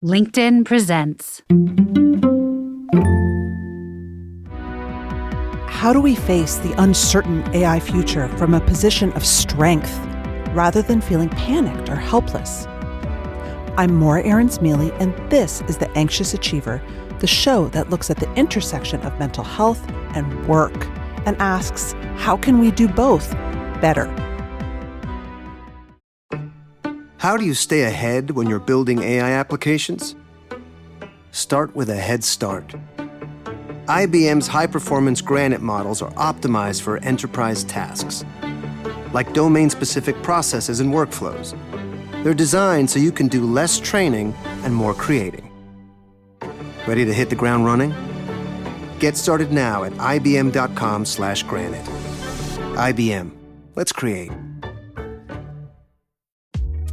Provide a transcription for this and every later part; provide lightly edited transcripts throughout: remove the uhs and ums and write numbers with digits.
LinkedIn presents. How do we face the uncertain AI future from a position of strength rather than feeling panicked or helpless? I'm Maura Aarons-Mele, and this is The Anxious Achiever, the show that looks at the intersection of mental health and work and asks, how can we do both better? How do you stay ahead when you're building AI applications? Start with a head start. IBM's high-performance Granite models are optimized for enterprise tasks, like domain-specific processes and workflows. They're designed so you can do less training and more creating. Ready to hit the ground running? Get started now at ibm.com/granite. IBM. Let's create.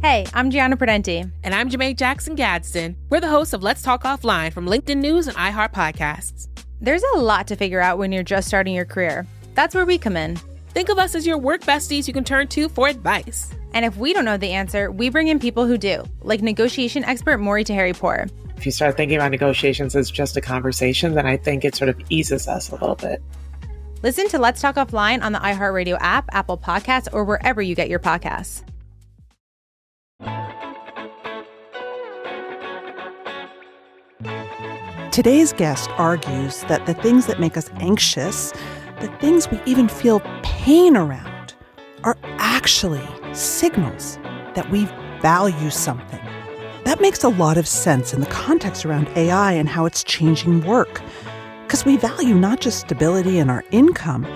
Hey, I'm Gianna Prudenti. And I'm Jermaine Jackson Gadsden. We're the hosts of Let's Talk Offline from LinkedIn News and iHeart Podcasts. There's a lot to figure out when you're just starting your career. That's where we come in. Think of us as your work besties you can turn to for advice. And if we don't know the answer, we bring in people who do, like negotiation expert Maury Taheri-Pour. If you start thinking about negotiations as just a conversation, then I think it sort of eases us a little bit. Listen to Let's Talk Offline on the iHeartRadio app, Apple Podcasts, or wherever you get your podcasts. Today's guest argues that the things that make us anxious, the things we even feel pain around, are actually signals that we value something. That makes a lot of sense in the context around AI and how it's changing work, because we value not just stability in our income,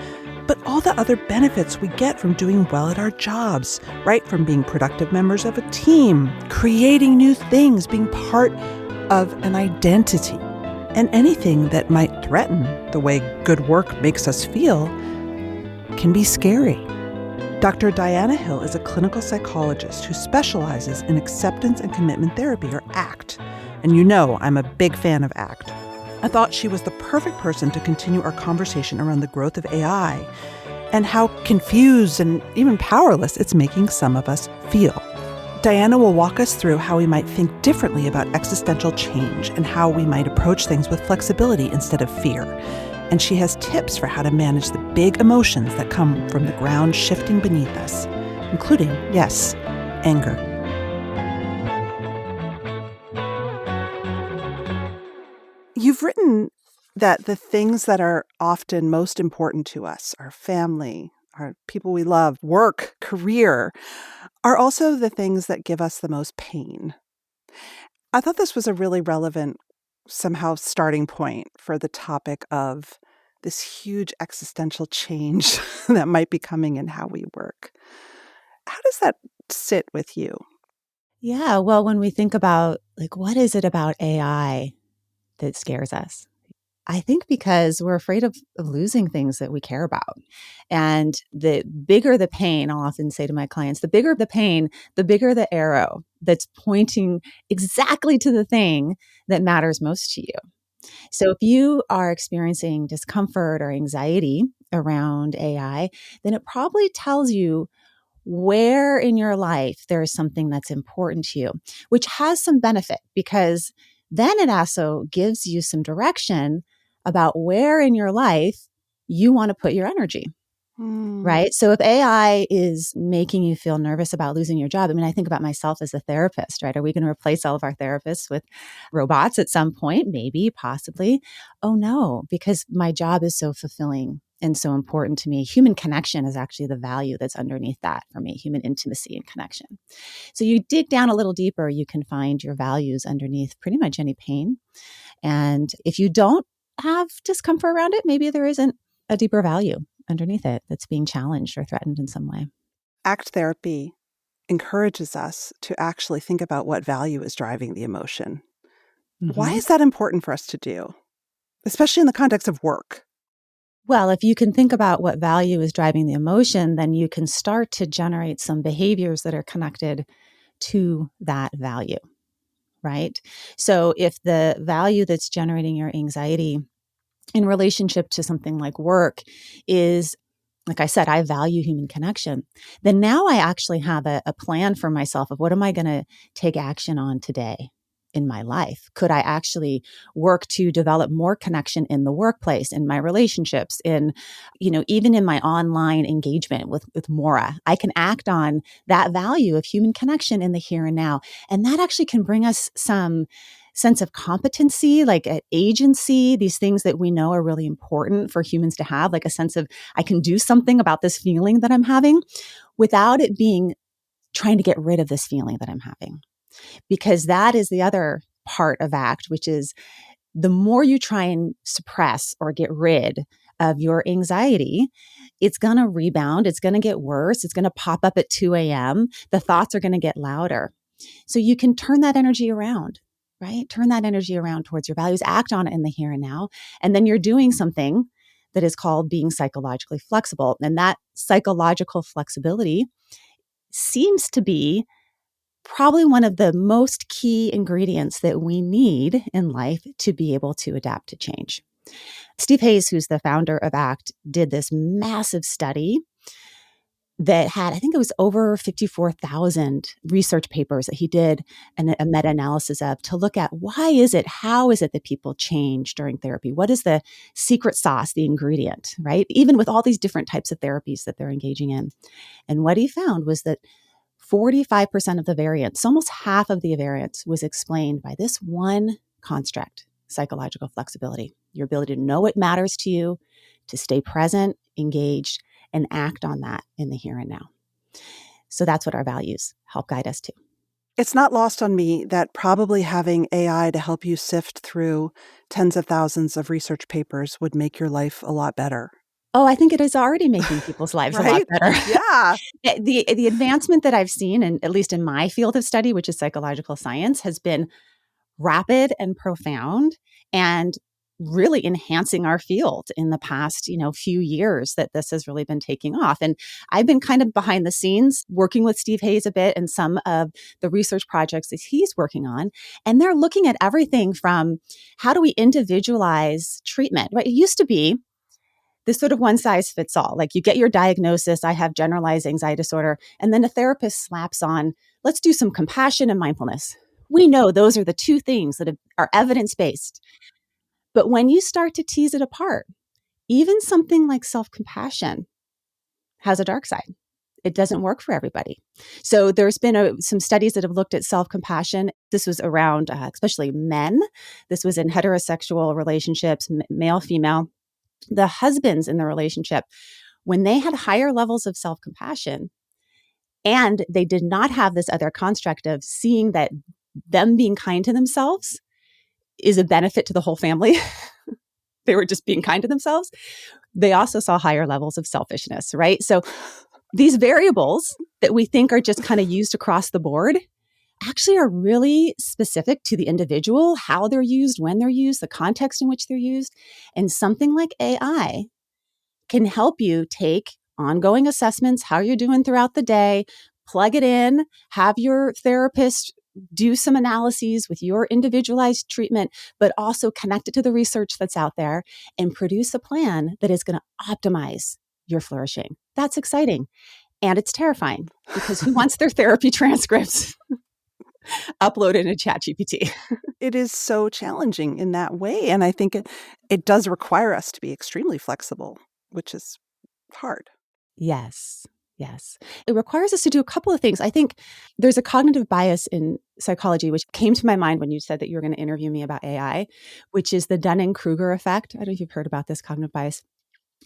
but all the other benefits we get from doing well at our jobs, right? From being productive members of a team, creating new things, being part of an identity. And anything that might threaten the way good work makes us feel can be scary. Dr. Diana Hill is a clinical psychologist who specializes in acceptance and commitment therapy, or ACT. And you know I'm a big fan of ACT. I thought she was the perfect person to continue our conversation around the growth of AI and how confused and even powerless it's making some of us feel. Diana will walk us through how we might think differently about existential change and how we might approach things with flexibility instead of fear. And she has tips for how to manage the big emotions that come from the ground shifting beneath us, including, yes, anger. You've written that the things that are often most important to us, our family, our people we love, work, career, are also the things that give us the most pain. I thought this was a really relevant, somehow, starting point for the topic of this huge existential change that might be coming in how we work. How does that sit with you? Yeah, well, when we think about, what is it about AI that scares us? I think because we're afraid of losing things that we care about. And the bigger the pain, I'll often say to my clients, the bigger the pain, the bigger the arrow that's pointing exactly to the thing that matters most to you. So if you are experiencing discomfort or anxiety around AI, then it probably tells you where in your life there is something that's important to you, which has some benefit, because then it also gives you some direction about where in your life you want to put your energy, right? So if AI is making you feel nervous about losing your job, I think about myself as a therapist, right? Are we going to replace all of our therapists with robots at some point? Maybe, possibly. Oh no, because my job is so fulfilling and so important to me. Human connection is actually the value that's underneath that for me, human intimacy and connection. So you dig down a little deeper, you can find your values underneath pretty much any pain. And if you don't have discomfort around it, maybe there isn't a deeper value underneath it that's being challenged or threatened in some way. ACT therapy encourages us to actually think about what value is driving the emotion. Mm-hmm. Why is that important for us to do, especially in the context of work? Well, if you can think about what value is driving the emotion, then you can start to generate some behaviors that are connected to that value, right? So if the value that's generating your anxiety in relationship to something like work is, like I said, I value human connection, then now I actually have a plan for myself of what am I going to take action on today, in my life? Could I actually work to develop more connection in the workplace, in my relationships, in, even in my online engagement with Mora? I can act on that value of human connection in the here and now. And that actually can bring us some sense of competency, like agency, these things that we know are really important for humans to have, like a sense of I can do something about this feeling that I'm having without it being trying to get rid of this feeling that I'm having. Because that is the other part of ACT, which is the more you try and suppress or get rid of your anxiety, it's going to rebound. It's going to get worse. It's going to pop up at 2 a.m. The thoughts are going to get louder. So you can turn that energy around, right? Turn that energy around towards your values, act on it in the here and now. And then you're doing something that is called being psychologically flexible. And that psychological flexibility seems to be probably one of the most key ingredients that we need in life to be able to adapt to change. Steve Hayes, who's the founder of ACT, did this massive study that had, I think it was over 54,000 research papers that he did and a meta-analysis of to look at how is it that people change during therapy? What is the secret sauce, the ingredient, right? Even with all these different types of therapies that they're engaging in. And what he found was that 45% of the variance, almost half of the variance, was explained by this one construct, psychological flexibility, your ability to know what matters to you, to stay present, engaged, and act on that in the here and now. So that's what our values help guide us to. It's not lost on me that probably having AI to help you sift through tens of thousands of research papers would make your life a lot better. Oh, I think it is already making people's lives a lot better. Yeah. The advancement that I've seen, and at least in my field of study, which is psychological science, has been rapid and profound and really enhancing our field in the past, few years that this has really been taking off. And I've been kind of behind the scenes working with Steve Hayes a bit and some of the research projects that he's working on. And they're looking at everything from how do we individualize treatment, right? It used to be this sort of one size fits all. Like you get your diagnosis, I have generalized anxiety disorder, and then a therapist slaps on, let's do some compassion and mindfulness. We know those are the two things that are evidence-based. But when you start to tease it apart, even something like self-compassion has a dark side. It doesn't work for everybody. So there's been some studies that have looked at self-compassion. This was around especially men. This was in heterosexual relationships, male, female. The husbands in the relationship, when they had higher levels of self-compassion and they did not have this other construct of seeing that them being kind to themselves is a benefit to the whole family. They were just being kind to themselves. They also saw higher levels of selfishness, right? So these variables that we think are just kind of used across the board actually are really specific to the individual, how they're used, when they're used, the context in which they're used. And something like AI can help you take ongoing assessments, how you're doing throughout the day, plug it in, have your therapist do some analyses with your individualized treatment, but also connect it to the research that's out there and produce a plan that is going to optimize your flourishing. That's exciting. And it's terrifying because who wants their therapy transcripts uploaded in ChatGPT? It is so challenging in that way. And I think it does require us to be extremely flexible, which is hard. Yes. It requires us to do a couple of things. I think there's a cognitive bias in psychology, which came to my mind when you said that you were going to interview me about AI, which is the Dunning-Kruger effect. I don't know if you've heard about this cognitive bias.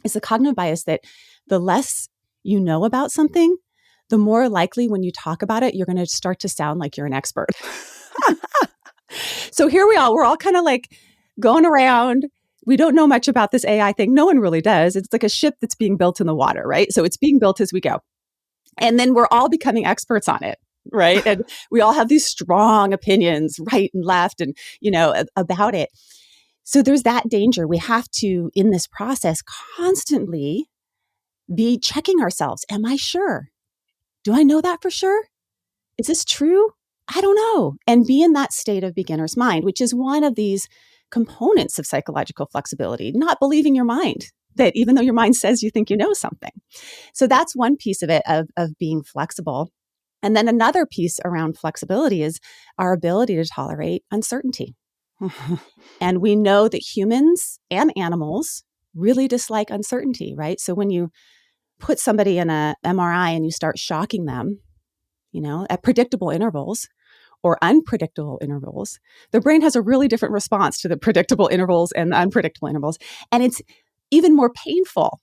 It's the cognitive bias that the less you know about something, the more likely when you talk about it, you're going to start to sound like you're an expert. So here we are. We're all kind of like going around. We don't know much about this AI thing. No one really does. It's like a ship that's being built in the water, right? So it's being built as we go. And then we're all becoming experts on it, right? And we all have these strong opinions, right and left, and, about it. So there's that danger. We have to, in this process, constantly be checking ourselves. Am I sure? Do I know that for sure? Is this true? I don't know. And be in that state of beginner's mind, which is one of these components of psychological flexibility, not believing your mind, that even though your mind says you think you know something. So that's one piece of it, of being flexible. And then another piece around flexibility is our ability to tolerate uncertainty. And we know that humans and animals really dislike uncertainty, right? So when you put somebody in a MRI and you start shocking them, at predictable intervals or unpredictable intervals, the brain has a really different response to the predictable intervals and the unpredictable intervals. And it's even more painful,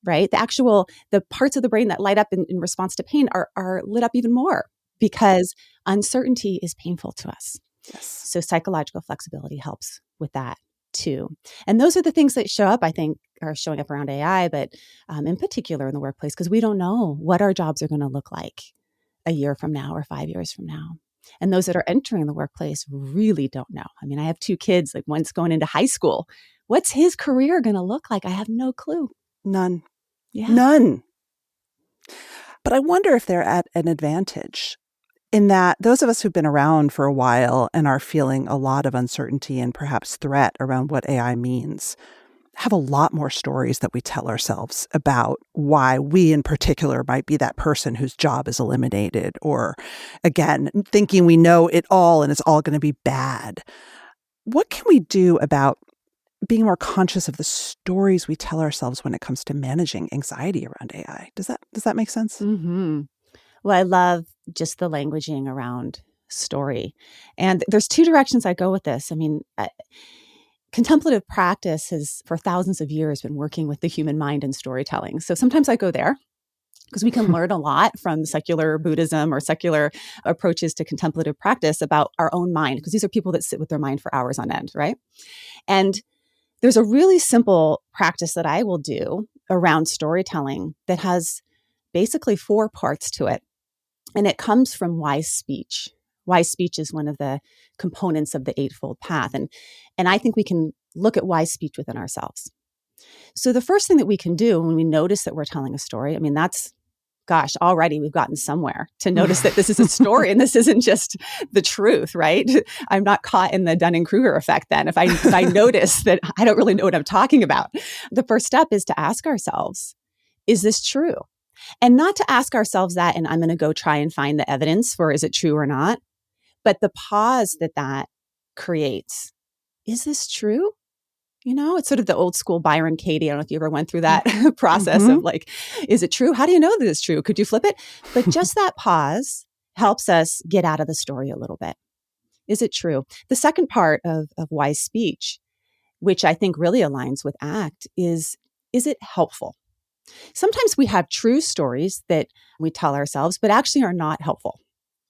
right? The parts of the brain that light up in response to pain are lit up even more because uncertainty is painful to us. Yes. So psychological flexibility helps with that too. And those are the things that show up, I think, are showing up around AI, but in particular in the workplace, because we don't know what our jobs are going to look like a year from now or 5 years from now. And those that are entering the workplace really don't know. I mean, I have 2 kids, like one's going into high school. What's his career going to look like? I have no clue. None. Yeah. None. But I wonder if they're at an advantage in that those of us who've been around for a while and are feeling a lot of uncertainty and perhaps threat around what AI means have a lot more stories that we tell ourselves about why we in particular might be that person whose job is eliminated, or again, thinking we know it all and it's all going to be bad. What can we do about being more conscious of the stories we tell ourselves when it comes to managing anxiety around AI? Does that make sense? Mm-hmm. Well, I love just the languaging around story. And there's 2 directions I go with this. I mean, contemplative practice has, for thousands of years, been working with the human mind and storytelling. So sometimes I go there because we can learn a lot from secular Buddhism or secular approaches to contemplative practice about our own mind, because these are people that sit with their mind for hours on end, right? And there's a really simple practice that I will do around storytelling that has basically 4 parts to it. And it comes from wise speech. Wise speech is one of the components of the Eightfold Path. And I think we can look at wise speech within ourselves. So the first thing that we can do when we notice that we're telling a story, I mean, already we've gotten somewhere to notice that this is a story and this isn't just the truth, right? I'm not caught in the Dunning-Kruger effect then. If I notice that I don't really know what I'm talking about. The first step is to ask ourselves, is this true? And not to ask ourselves that, and I'm going to go try and find the evidence for is it true or not, but the pause that creates. Is this true? It's sort of the old school Byron Katie. I don't know if you ever went through that process of like, is it true? How do you know that it's true? Could you flip it? But just that pause helps us get out of the story a little bit. Is it true? The second part of wise speech, which I think really aligns with ACT, is it helpful? Sometimes we have true stories that we tell ourselves, but actually are not helpful,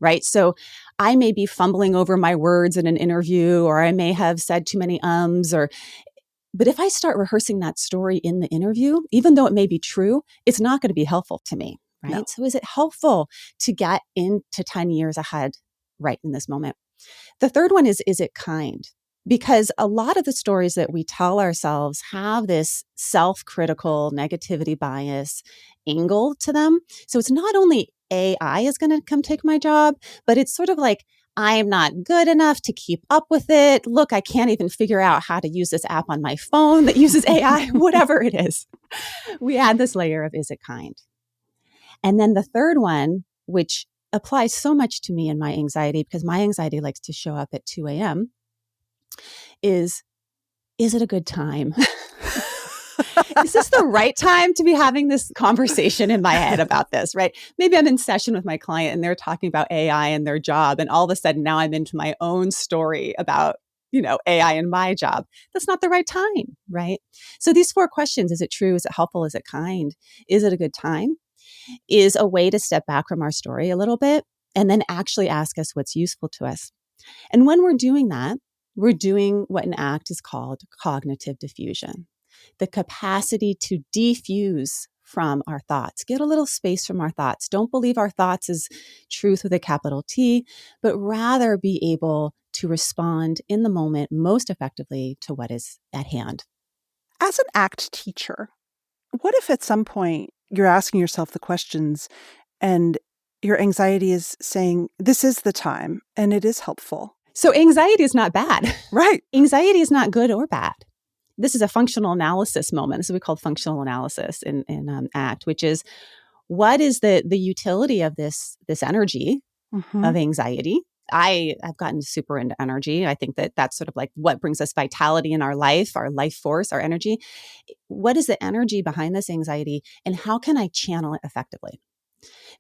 right? So I may be fumbling over my words in an interview, or I may have said too many but if I start rehearsing that story in the interview, even though it may be true, it's not going to be helpful to me, right? No. So is it helpful to get into 10 years ahead right in this moment? The third one is it kind? Because a lot of the stories that we tell ourselves have this self-critical negativity bias angle to them. So it's not only AI is going to come take my job, but it's sort of like, I'm not good enough to keep up with it. Look, I can't even figure out how to use this app on my phone that uses AI, whatever it is. We add this layer of, is it kind? And then the third one, which applies so much to me and my anxiety, because my anxiety likes to show up at 2 a.m., is it a good time? Is this the right time to be having this conversation in my head about this, right? Maybe I'm in session with my client and they're talking about AI and their job. And all of a sudden now I'm into my own story about, AI and my job. That's not the right time, right? So these 4 questions, is it true? Is it helpful? Is it kind? Is it a good time? Is a way to step back from our story a little bit and then actually ask us what's useful to us. And when we're doing that, we're doing what in ACT is called cognitive diffusion. The capacity to defuse from our thoughts, get a little space from our thoughts. Don't believe our thoughts as truth with a capital T, but rather be able to respond in the moment most effectively to what is at hand. As an ACT teacher, what if at some point you're asking yourself the questions and your anxiety is saying, this is the time and it is helpful? So anxiety is not bad. Right. Anxiety is not good or bad. This is a functional analysis moment. This is what we call functional analysis in ACT, which is what is the utility of this energy of anxiety? I've gotten super into energy. I think that that's sort of like what brings us vitality in our life force, our energy. What is the energy behind this anxiety, and how can I channel it effectively?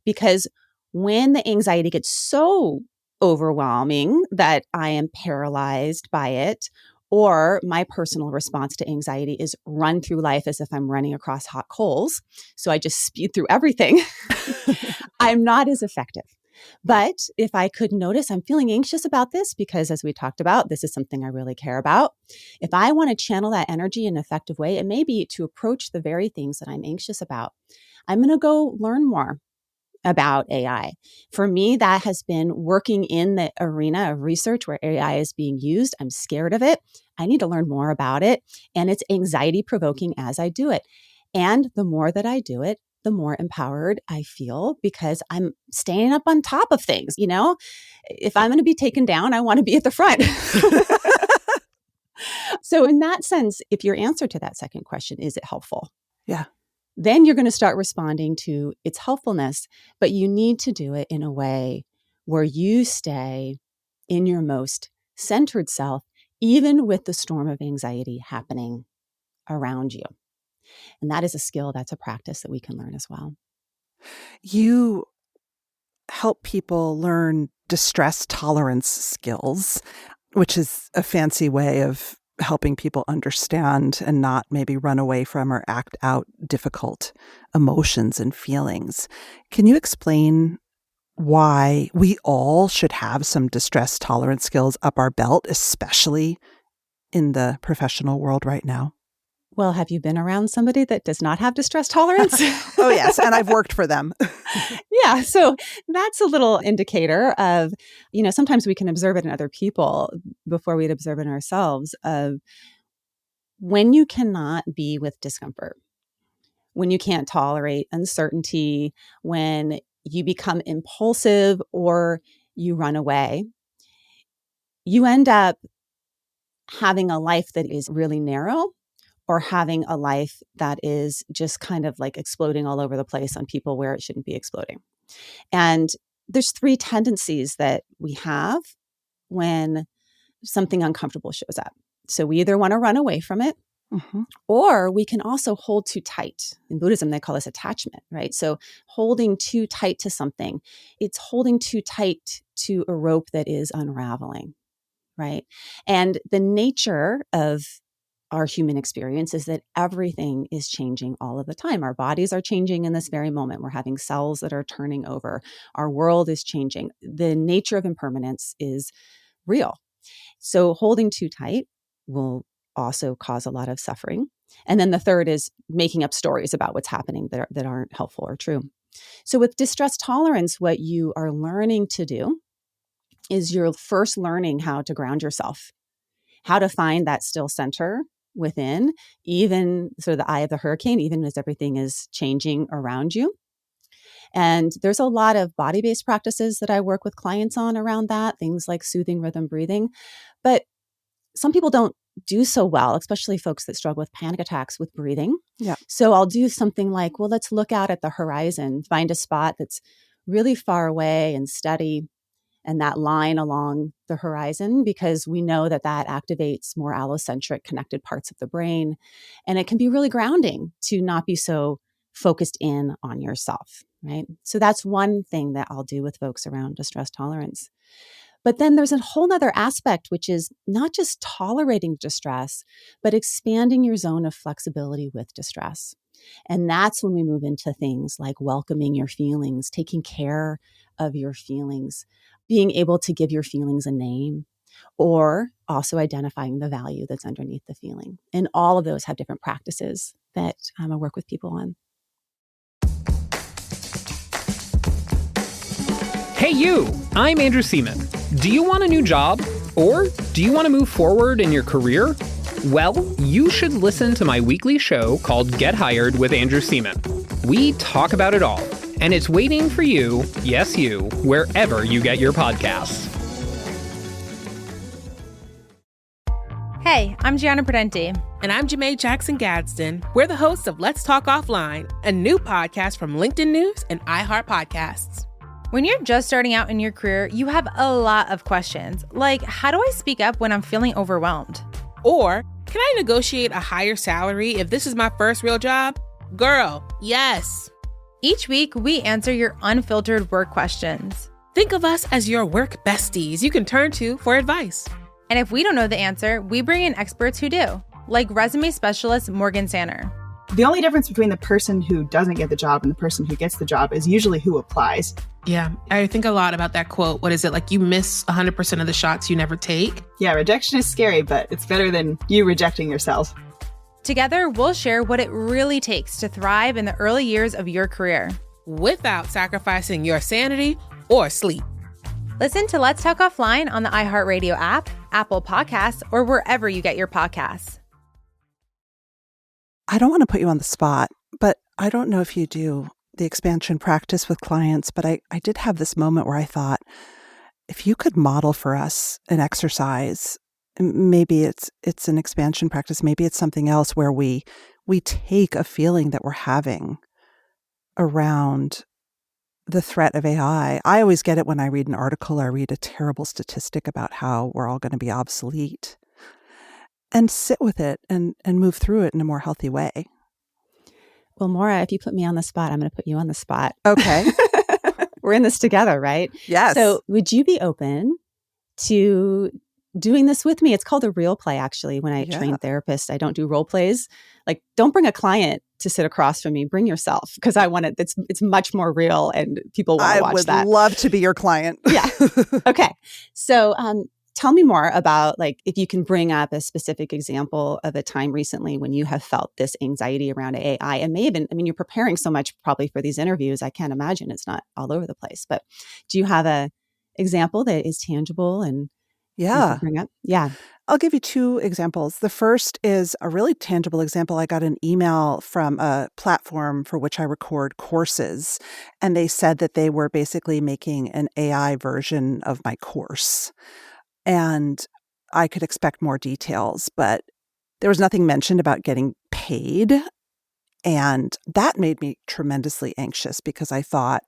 Because when the anxiety gets so overwhelming that I am paralyzed by it, or my personal response to anxiety is run through life as if I'm running across hot coals, so I just speed through everything, I'm not as effective. But if I could notice I'm feeling anxious about this, because as we talked about, this is something I really care about. If I want to channel that energy in an effective way, it may be to approach the very things that I'm anxious about. I'm going to go learn more about AI. For me, that has been working in the arena of research where AI is being used. I'm scared of it. I need to learn more about it. And it's anxiety provoking as I do it. And the more that I do it, the more empowered I feel because I'm staying up on top of things. You know, if I'm going to be taken down, I want to be at the front. So in that sense, if your answer to that second question, is it helpful? Yeah. Then you're going to start responding to its helpfulness, but you need to do it in a way where you stay in your most centered self, even with the storm of anxiety happening around you. And that is a skill, that's a practice that we can learn as well. You help people learn distress tolerance skills, which is a fancy way of helping people understand and not maybe run away from or act out difficult emotions and feelings. Can you explain why we all should have some distress tolerance skills up our belt, especially in the professional world right now? Well, have you been around somebody that does not have distress tolerance? Oh, yes. And I've worked for them. Yeah. So that's a little indicator of, you know, sometimes we can observe it in other people before we'd observe it in ourselves of when you cannot be with discomfort, when you can't tolerate uncertainty, when you become impulsive or you run away, you end up having a life that is really narrow or having a life that is just kind of like exploding all over the place on people where it shouldn't be exploding. And there's three tendencies that we have when something uncomfortable shows up. So we either want to run away from it, or we can also hold too tight. In Buddhism, they call this attachment, right? So holding too tight to something, it's holding too tight to a rope that is unraveling, right? And the nature of our human experience is that everything is changing all of the time. Our bodies are changing in this very moment. We're having cells that are turning over. Our world is changing. The nature of impermanence is real. So holding too tight will also cause a lot of suffering. And then the third is making up stories about what's happening that aren't helpful or true. So with distress tolerance, what you are learning to do is you're first learning how to ground yourself, how to find that still center within, even sort of the eye of the hurricane, even as everything is changing around you. And there's a lot of body-based practices that I work with clients on around that, things like soothing rhythm breathing. But some people don't do so well, especially folks that struggle with panic attacks with breathing. Yeah. So I'll do something like, well, let's look out at the horizon, find a spot that's really far away and steady, and that line along the horizon, because we know that that activates more allocentric connected parts of the brain. And it can be really grounding to not be so focused in on yourself, right? So that's one thing that I'll do with folks around distress tolerance. But then there's a whole nother aspect, which is not just tolerating distress, but expanding your zone of flexibility with distress. And that's when we move into things like welcoming your feelings, taking care of your feelings, being able to give your feelings a name, or also identifying the value that's underneath the feeling. And all of those have different practices that I work with people on. Hey you, I'm Andrew Seaman. Do you want a new job? Or do you want to move forward in your career? Well, you should listen to my weekly show called Get Hired with Andrew Seaman. We talk about it all, and it's waiting for you, yes you, wherever you get your podcasts. Hey, I'm Gianna Prudenti. And I'm Janae Jackson Gadsden. We're the hosts of Let's Talk Offline, a new podcast from LinkedIn News and iHeart Podcasts. When you're just starting out in your career, you have a lot of questions, like how do I speak up when I'm feeling overwhelmed? Or, can I negotiate a higher salary if this is my first real job? Girl, yes. Each week, we answer your unfiltered work questions. Think of us as your work besties you can turn to for advice. And if we don't know the answer, we bring in experts who do, like resume specialist Morgan Sanner. The only difference between the person who doesn't get the job and the person who gets the job is usually who applies. Yeah, I think a lot about that quote. What is it? Like you miss 100% of the shots you never take? Yeah, rejection is scary, but it's better than you rejecting yourself. Together, we'll share what it really takes to thrive in the early years of your career, without sacrificing your sanity or sleep. Listen to Let's Talk Offline on the iHeartRadio app, Apple Podcasts, or wherever you get your podcasts. I don't want to put you on the spot, but I don't know if you do the expansion practice with clients, but I did have this moment where I thought, if you could model for us an exercise, maybe it's an expansion practice, maybe it's something else where we take a feeling that we're having around the threat of AI. I always get it when I read an article or read a terrible statistic about how we're all going to be obsolete, and sit with it and move through it in a more healthy way. Well, Maura, if you put me on the spot, I'm going to put you on the spot. Okay. We're in this together, right? Yes. So would you be open to doing this with me? It's called a real play, actually. When I train therapists, I don't do role plays. Like, don't bring a client to sit across from me. Bring yourself, because I want it. It's much more real, and people want to watch that. I would love to be your client. Yeah. Okay. So tell me more about, like, if you can bring up a specific example of a time recently when you have felt this anxiety around AI. And you're preparing so much probably for these interviews. I can't imagine it's not all over the place. But do you have a example that is tangible and bring up? Yeah. I'll give you two examples. The first is a really tangible example. I got an email from a platform for which I record courses, and they said that they were basically making an AI version of my course. And I could expect more details, but there was nothing mentioned about getting paid. And that made me tremendously anxious because I thought,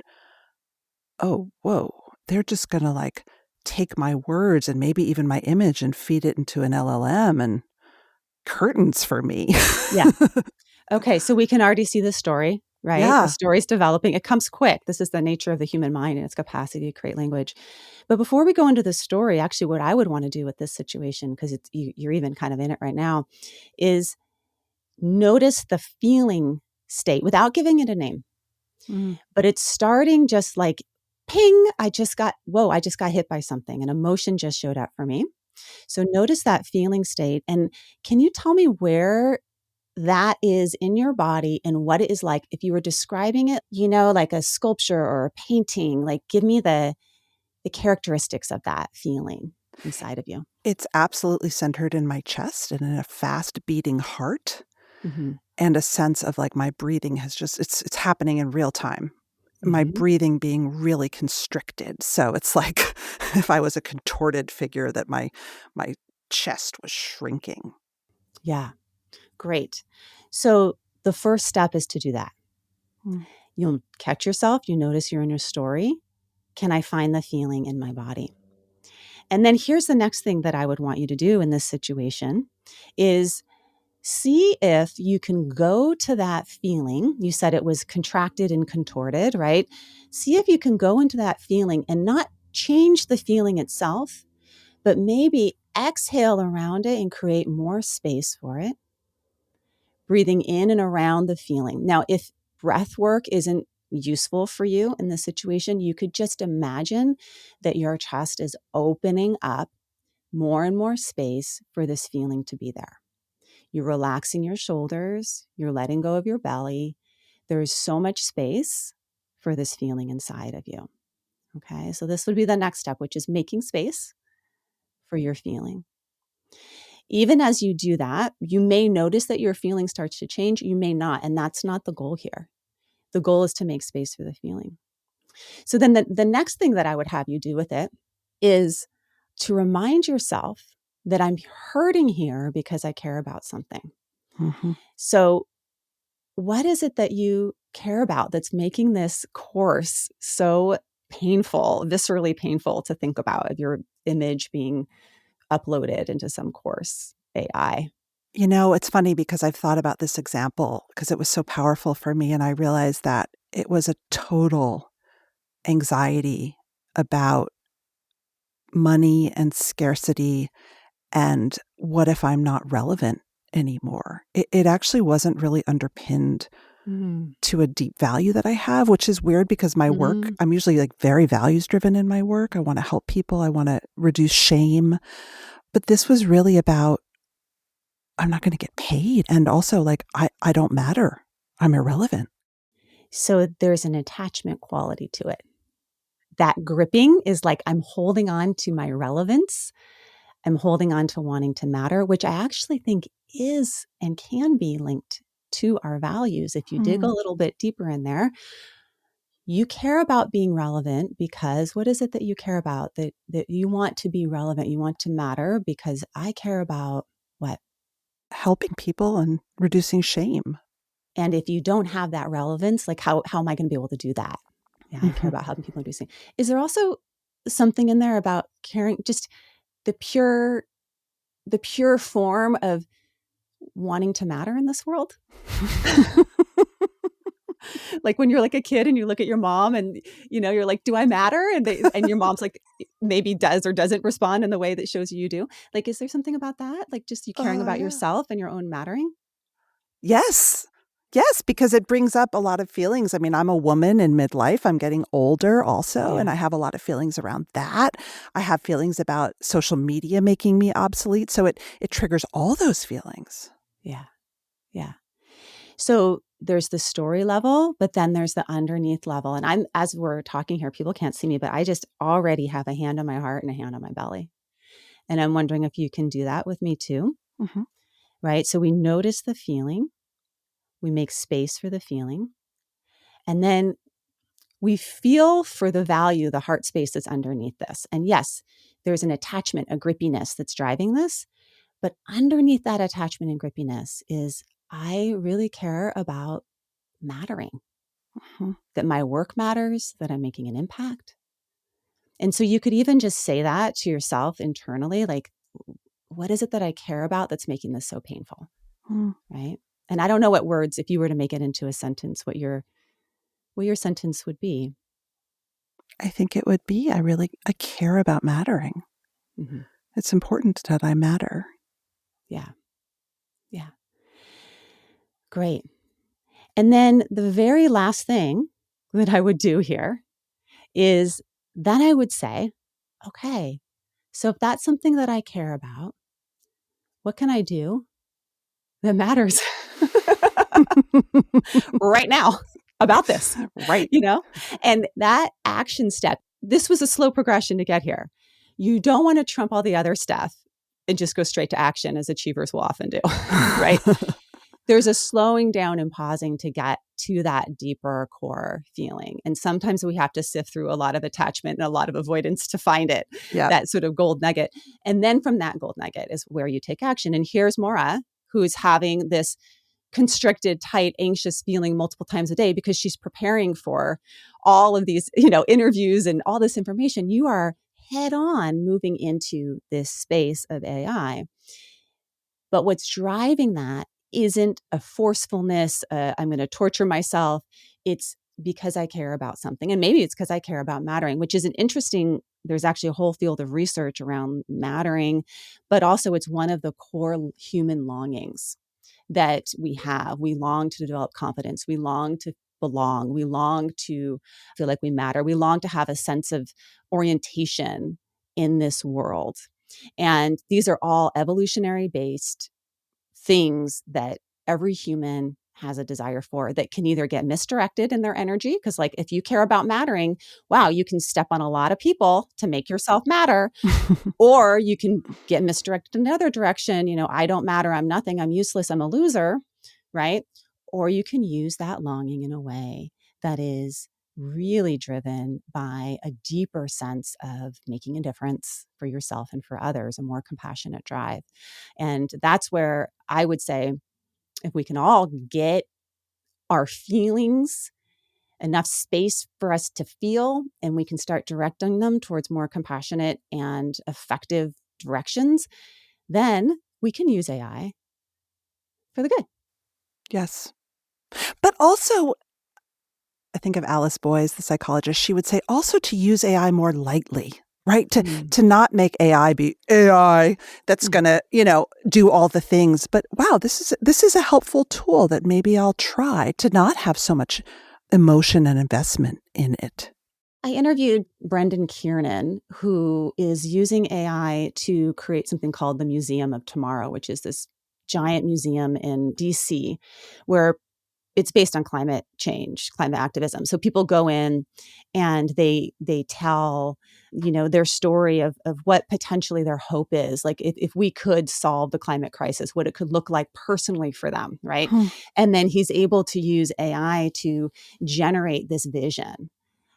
oh, whoa, they're just going to take my words and maybe even my image and feed it into an LLM and curtains for me. Yeah. Okay. So we can already see the story, right? Yeah. The story's developing. It comes quick. This is the nature of the human mind and its capacity to create language. But before we go into the story, actually what I would want to do with this situation, because you're even kind of in it right now, is notice the feeling state without giving it a name. But it's starting just like, ping, I just got hit by something. An emotion just showed up for me. So notice that feeling state. And can you tell me where that is in your body and what it is like? If you were describing it, like a sculpture or a painting, like give me the characteristics of that feeling inside of you. It's absolutely centered in my chest and in a fast beating heart, and a sense of like my breathing has just, it's happening in real time. My breathing being really constricted. So it's like if I was a contorted figure that my chest was shrinking. Yeah. Great. So the first step is to do that. You'll catch yourself. You notice you're in your story. Can I find the feeling in my body? And then here's the next thing that I would want you to do in this situation is see if you can go to that feeling. You said it was contracted and contorted, right? See if you can go into that feeling and not change the feeling itself, but maybe exhale around it and create more space for it. Breathing in and around the feeling. Now, if breath work isn't useful for you in this situation, you could just imagine that your chest is opening up more and more space for this feeling to be there. You're relaxing your shoulders. You're letting go of your belly. There is so much space for this feeling inside of you. Okay, so this would be the next step, which is making space for your feeling. Even as you do that, you may notice that your feeling starts to change. You may not, and that's not the goal here. The goal is to make space for the feeling. So then the next thing that I would have you do with it is to remind yourself that I'm hurting here because I care about something. Mhm. So, what is it that you care about that's making this course so painful, viscerally painful to think about, of your image being uploaded into some course AI? You know, it's funny because I've thought about this example because it was so powerful for me, and I realized that it was a total anxiety about money and scarcity and what if I'm not relevant anymore. It actually wasn't really underpinned Mm. to a deep value that I have, which is weird because my work, Mhm. I'm usually like very values driven in my work. I want to help people. I want to reduce shame. But this was really about, I'm not going to get paid. And also like, I don't matter. I'm irrelevant. So there's an attachment quality to it. That gripping is like I'm holding on to my relevance. I'm holding on to wanting to matter, which I actually think is and can be linked to our values. If you dig a little bit deeper in there, you care about being relevant because what is it that you care about? That you want to be relevant, you want to matter because I care about what? Helping people and reducing shame. And if you don't have that relevance, like how am I going to be able to do that? Yeah, I care Mhm. about helping people do things. Is there also something in there about caring, just the pure form of wanting to matter in this world? Like when you're like a kid and you look at your mom and you're like, do I matter? And your mom's like maybe does or doesn't respond in the way that shows you do. Like, is there something about that? Like just you caring Oh, about yeah. yourself and your own mattering? Yes. Yes, because it brings up a lot of feelings. I mean, I'm a woman in midlife. I'm getting older also, and Yeah. I have a lot of feelings around that. I have feelings about social media making me obsolete. So it triggers all those feelings. Yeah. Yeah. So there's the story level, but then there's the underneath level. And as we're talking here, people can't see me, but I just already have a hand on my heart and a hand on my belly. And I'm wondering if you can do that with me too, Mhm. right? So we notice the feeling, we make space for the feeling, and then we feel for the value, the heart space that's underneath this. And yes, there's an attachment, a grippiness that's driving this. But underneath that attachment and grippiness is I really care about mattering, Mhm. that my work matters, that I'm making an impact. And so you could even just say that to yourself internally, like, what is it that I care about that's making this so painful? Mm. Right. And I don't know what words, if you were to make it into a sentence, what your sentence would be. I think it would be, I care about mattering. Mm-hmm. It's important that I matter. Yeah. Yeah. Great. And then the very last thing that I would do here is then I would say, okay, so if that's something that I care about, what can I do that matters right now about this? Right. And that action step, this was a slow progression to get here. You don't want to trump all the other stuff and just go straight to action as achievers will often do, right? There's a slowing down and pausing to get to that deeper core feeling. And sometimes we have to sift through a lot of attachment and a lot of avoidance to find it, Yeah. that sort of gold nugget. And then from that gold nugget is where you take action. And here's Maura, who's having this constricted, tight, anxious feeling multiple times a day because she's preparing for all of these, interviews and all this information. You are head on moving into this space of AI. But what's driving that isn't a forcefulness, I'm going to torture myself. It's because I care about something. And maybe it's because I care about mattering, which is an interesting, there's actually a whole field of research around mattering, but also it's one of the core human longings that we have. We long to develop confidence. We long to belong. We long to feel like we matter. We long to have a sense of orientation in this world. And these are all evolutionary based things that every human has a desire for that can either get misdirected in their energy. Because, like, if you care about mattering, wow, you can step on a lot of people to make yourself matter, or you can get misdirected in another direction. I don't matter. I'm nothing. I'm useless. I'm a loser. Right. Or you can use that longing in a way that is really driven by a deeper sense of making a difference for yourself and for others, a more compassionate drive. And that's where I would say, if we can all get our feelings enough space for us to feel, and we can start directing them towards more compassionate and effective directions, then we can use AI for the good. Yes. But also, I think of Alice Boyes, the psychologist, she would say also to use AI more lightly, right? To not make AI be AI that's going to, do all the things. But wow, this is a helpful tool that maybe I'll try to not have so much emotion and investment in it. I interviewed Brendan Kiernan, who is using AI to create something called the Museum of Tomorrow, which is this giant museum in DC where it's based on climate change, climate activism. So people go in and they tell, their story of what potentially their hope is. Like if we could solve the climate crisis, what it could look like personally for them, right? And then he's able to use AI to generate this vision.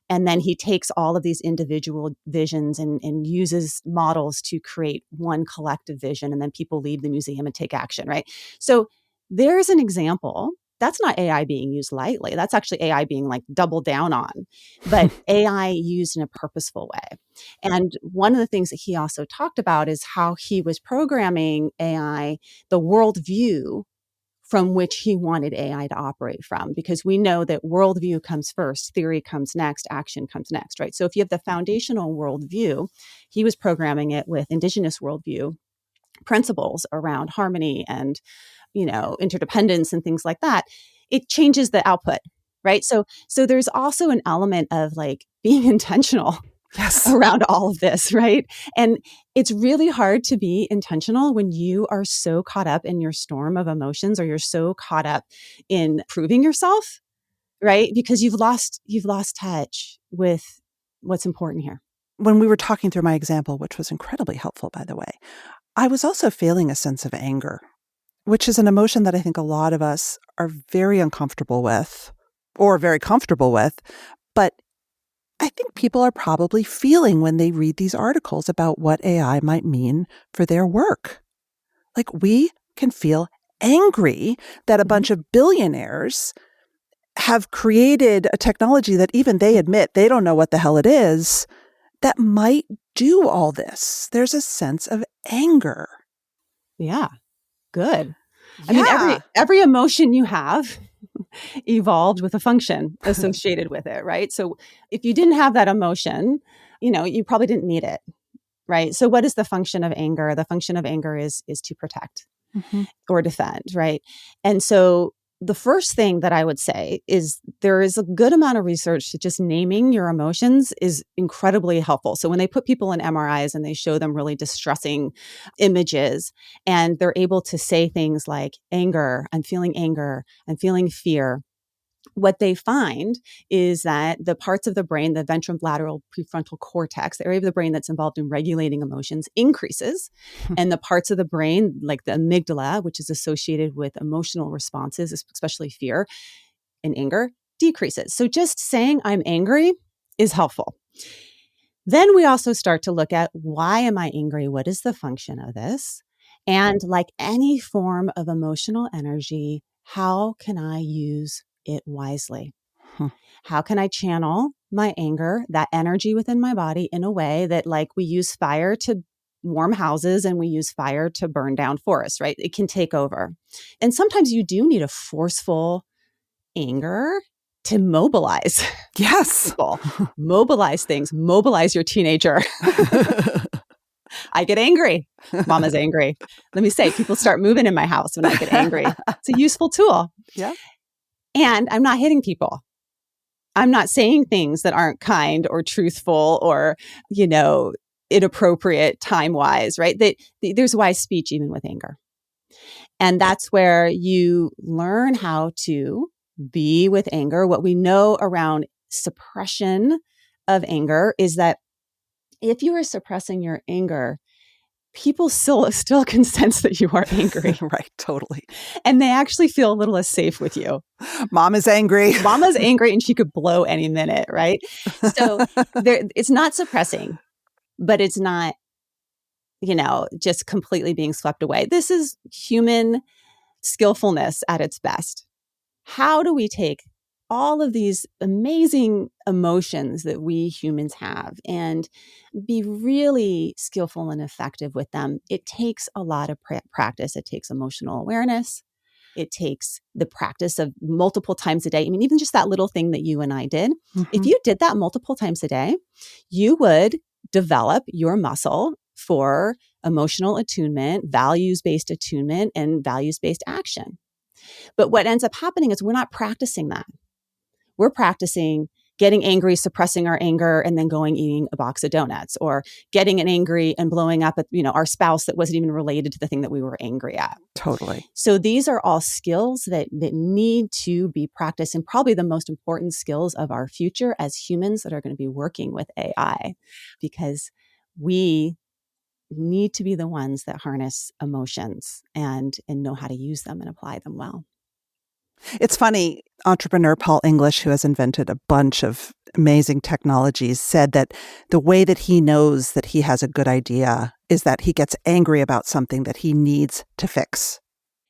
And then he takes all of these individual visions and uses models to create one collective vision. And then people leave the museum and take action, right? So there's an example. That's not AI being used lightly. That's actually AI being like doubled down on, but AI used in a purposeful way. And one of the things that he also talked about is how he was programming AI, the worldview from which he wanted AI to operate from, because we know that worldview comes first, theory comes next, action comes next, right? So if you have the foundational worldview, he was programming it with indigenous worldview principles around harmony and, interdependence and things like that. It changes the output, right? So there's also an element of like being intentional around all of this, right? And it's really hard to be intentional when you are so caught up in your storm of emotions, or you're so caught up in proving yourself, right? Because you've lost touch with what's important here. When we were talking through my example, which was incredibly helpful, by the way, I was also feeling a sense of anger, which is an emotion that I think a lot of us are very uncomfortable with or very comfortable with. But I think people are probably feeling when they read these articles about what AI might mean for their work. Like, we can feel angry that a bunch of billionaires have created a technology that even they admit they don't know what the hell it is that might do all this. There's a sense of anger. Yeah. Good. I mean, every emotion you have evolved with a function associated with it, right? So if you didn't have that emotion, you probably didn't need it, right? So what is the function of anger? The function of anger is to protect or defend, right? And so the first thing that I would say is there is a good amount of research that just naming your emotions is incredibly helpful. So when they put people in MRIs and they show them really distressing images, and they're able to say things like anger, I'm feeling fear. What they find is that the parts of the brain, the ventrolateral prefrontal cortex, the area of the brain that's involved in regulating emotions, increases. And the parts of the brain, like the amygdala, which is associated with emotional responses, especially fear and anger, decreases. So just saying I'm angry is helpful. Then we also start to look at, why am I angry? What is the function of this? And like any form of emotional energy, how can I use it wisely? How can I channel my anger, that energy within my body, in a way that, like, we use fire to warm houses and we use fire to burn down forests, right? It can take over. And sometimes you do need a forceful anger to mobilize. Yes. People. Mobilize things. Mobilize your teenager. I get angry. Mama's angry. Let me say, people start moving in my house when I get angry. It's a useful tool. Yeah. And I'm not hitting people. I'm not saying things that aren't kind or truthful or, inappropriate time-wise, right? There's wise speech even with anger. And that's where you learn how to be with anger. What we know around suppression of anger is that if you are suppressing your anger, people still can sense that you are angry. Right, totally. And they actually feel a little less safe with you. Mom is angry. Mama's angry and she could blow any minute, right? So it's not suppressing, but it's not, just completely being swept away. This is human skillfulness at its best. How do we take all of these amazing emotions that we humans have and be really skillful and effective with them? It takes a lot of practice. It takes emotional awareness. It takes the practice of multiple times a day. I mean, even just that little thing that you and I did, if you did that multiple times a day, you would develop your muscle for emotional attunement, values-based attunement, and values-based action. But what ends up happening is we're not practicing that. We're practicing getting angry, suppressing our anger, and then going eating a box of donuts, or getting angry and blowing up at our spouse that wasn't even related to the thing that we were angry at. Totally. So these are all skills that need to be practiced, and probably the most important skills of our future as humans that are going to be working with AI, because we need to be the ones that harness emotions and know how to use them and apply them well. It's funny, entrepreneur Paul English, who has invented a bunch of amazing technologies, said that the way that he knows that he has a good idea is that he gets angry about something that he needs to fix.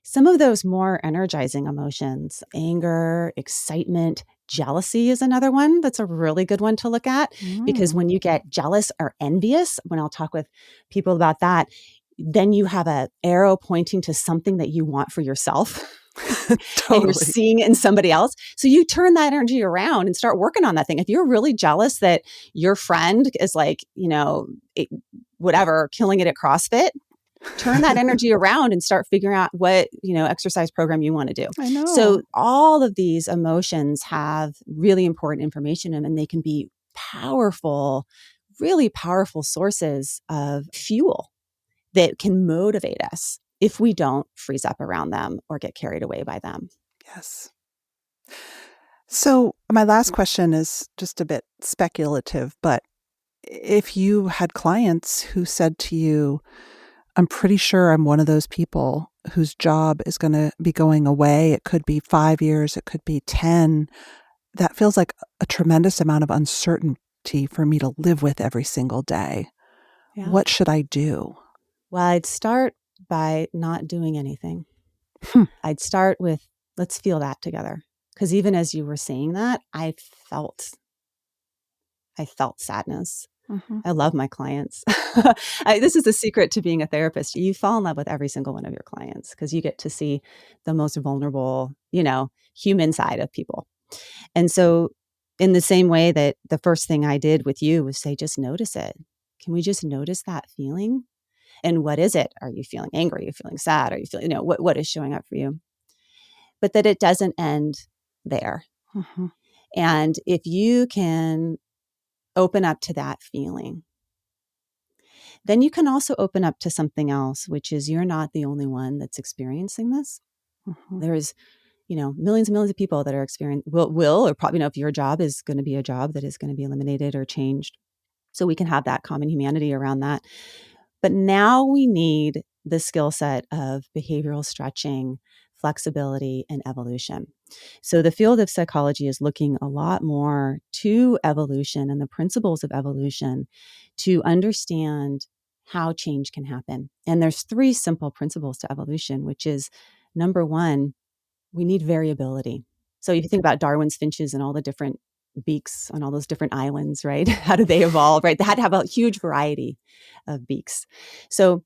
Some of those more energizing emotions, anger, excitement, jealousy is another one that's a really good one to look at, because when you get jealous or envious, when I'll talk with people about that, then you have an arrow pointing to something that you want for yourself. Totally. And you're seeing it in somebody else. So you turn that energy around and start working on that thing. If you're really jealous that your friend is killing it at CrossFit, turn that energy around and start figuring out what, exercise program you want to do. I know. So all of these emotions have really important information in them, and they can be powerful, really powerful sources of fuel that can motivate us if we don't freeze up around them or get carried away by them. Yes. So my last question is just a bit speculative, but if you had clients who said to you, I'm pretty sure I'm one of those people whose job is going to be going away. It could be 5 years. It could be 10. That feels like a tremendous amount of uncertainty for me to live with every single day. Yeah. What should I do? Well, I'd start by not doing anything. I'd start with, let's feel that together. Because even as you were saying that, I felt sadness. I love my clients. This is the secret to being a therapist. You fall in love with every single one of your clients because you get to see the most vulnerable, human side of people. And so in the same way that the first thing I did with you was say, just notice it. Can we just notice that feeling? And what is it? Are you feeling angry? Are you feeling sad? Are you feeling, what is showing up for you? But that it doesn't end there. And if you can open up to that feeling, then you can also open up to something else, which is you're not the only one that's experiencing this. There's, millions and millions of people that are experiencing, will, or probably, if your job is going to be a job that is going to be eliminated or changed. So we can have that common humanity around that. But now we need the skill set of behavioral stretching, flexibility, and evolution. So the field of psychology is looking a lot more to evolution and the principles of evolution to understand how change can happen. And there's 3 simple principles to evolution, which is, number 1, we need variability. So if you think about Darwin's finches and all the different beaks on all those different islands, right? How did they evolve, right? They had to have a huge variety of beaks. So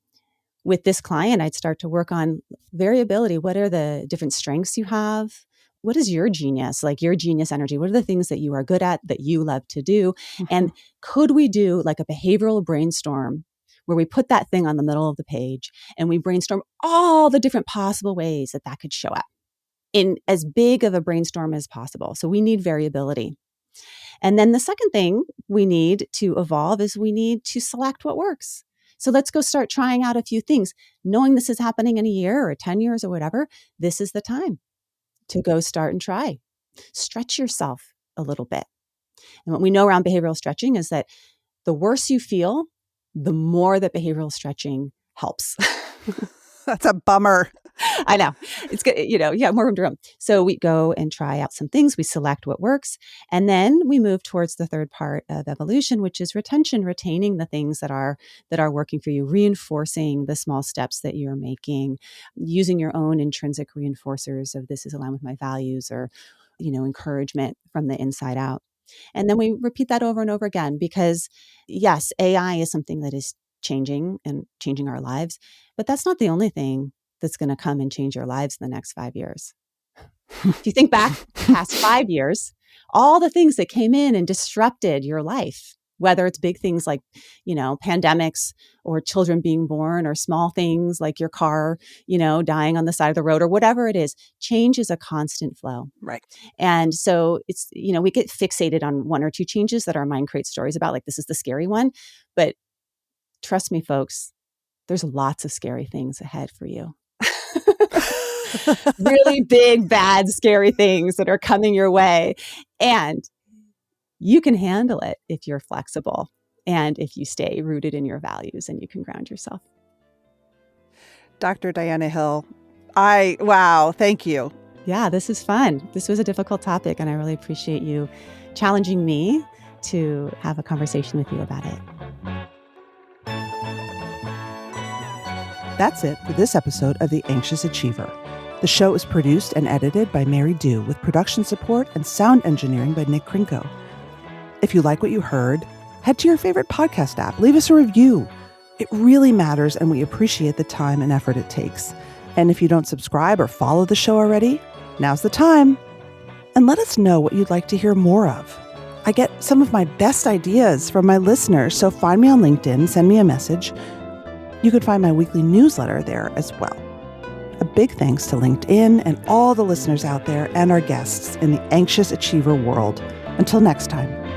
with this client, I'd start to work on variability. What are the different strengths you have? What is your genius, like your genius energy? What are the things that you are good at, that you love to do? And could we do like a behavioral brainstorm where we put that thing on the middle of the page and we brainstorm all the different possible ways that could show up in as big of a brainstorm as possible? So we need variability. And then the second thing we need to evolve is we need to select what works. So let's go start trying out a few things. Knowing this is happening in a year or 10 years or whatever, this is the time to go start and try. Stretch yourself a little bit. And what we know around behavioral stretching is that the worse you feel, the more that behavioral stretching helps. That's a bummer. I know. It's good. More room to roam. So we go and try out some things. We select what works. And then we move towards the third part of evolution, which is retention, retaining the things that are working for you, reinforcing the small steps that you're making, using your own intrinsic reinforcers of this is aligned with my values, or, encouragement from the inside out. And then we repeat that over and over again, because yes, AI is something that is changing our lives, but that's not the only thing that's going to come and change your lives in the next 5 years. If you think back past 5 years, all the things that came in and disrupted your life, whether it's big things like, pandemics or children being born, or small things like your car, dying on the side of the road, or whatever it is, change is a constant flow. Right. And so it's, we get fixated on one or two changes that our mind creates stories about, like this is the scary one. But trust me, folks, there's lots of scary things ahead for you. Really big, bad, scary things that are coming your way. And you can handle it if you're flexible and if you stay rooted in your values and you can ground yourself. Dr. Diana Hill, wow, thank you. Yeah, this is fun. This was a difficult topic, and I really appreciate you challenging me to have a conversation with you about it. That's it for this episode of The Anxious Achiever. The show is produced and edited by Mary Dew, with production support and sound engineering by Nick Krinko. If you like what you heard, head to your favorite podcast app. Leave us a review. It really matters, and we appreciate the time and effort it takes. And if you don't subscribe or follow the show already, now's the time. And let us know what you'd like to hear more of. I get some of my best ideas from my listeners, so find me on LinkedIn, send me a message. You can find my weekly newsletter there as well. A big thanks to LinkedIn and all the listeners out there and our guests in the Anxious Achiever world. Until next time.